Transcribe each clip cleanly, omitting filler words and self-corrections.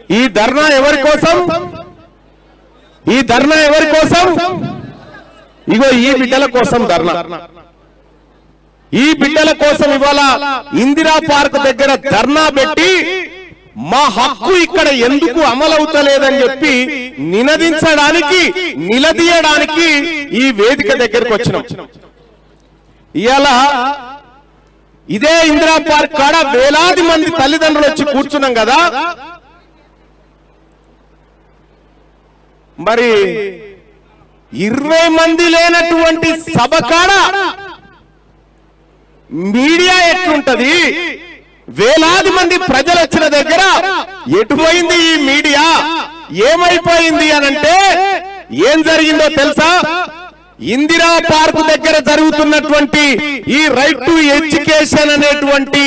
ఈ ధర్నా ఎవరి కోసం? ఈ ధర్నా ఎవరి కోసం? ఇగో ఈ బిడ్డల కోసం ధర్నా. ఈ బిడ్డల కోసం ఇవాళ ఇందిరా పార్క్ దగ్గర ధర్నా పెట్టి మా హక్కు ఇక్కడ ఎందుకు అమలవుతలేదని చెప్పి నినదించడానికి, నిలదీయడానికి ఈ వేదిక దగ్గరకు వచ్చినాం. ఇవాళ ఇదే ఇందిరా పార్క్ కాడ వేలాది మంది తల్లిదండ్రులు వచ్చి కూర్చున్నాం కదా. మరి 20 మంది లేనటువంటి సభ కాడ మీడియా ఎట్లుంటది? వేలాది మంది ప్రజలు వచ్చిన దగ్గర ఎటుపోయింది ఈ మీడియా? ఏమైపోయింది అనంటే ఏం జరిగిందో తెలుసా? ఇందిరా పార్క్ దగ్గర జరుగుతున్నటువంటి ఈ రైట్ టు ఎడ్యుకేషన్ అనేటువంటి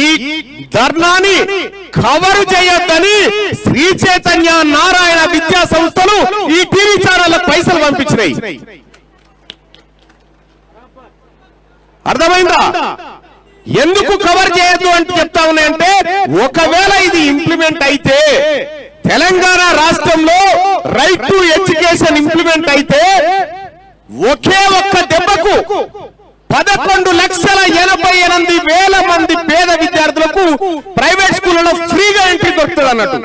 ఈ ధర్నాని కవర్ చేయొద్దని శ్రీ చైతన్య నారాయణ విద్యా సంస్థలు ఈ టీవీ ఛానల్ పైసలు పంపించినాయి. అర్థమైందా? ఎందుకు కవర్ చేయొద్దు అంటే చెప్తా ఉన్నాయంటే, ఒకవేళ ఇది ఇంప్లిమెంట్ అయితే, తెలంగాణ రాష్ట్రంలో రైట్ టు ఎడ్యుకేషన్ ఇంప్లిమెంట్ అయితే ఒకే ఒక్క దెబ్బకు 11,88,000 మంది పేద విద్యార్థులకు ప్రైవేట్ స్కూళ్లలో ఫ్రీగా ఎంట్రీ దొరుకుతుంది అన్నట్టు.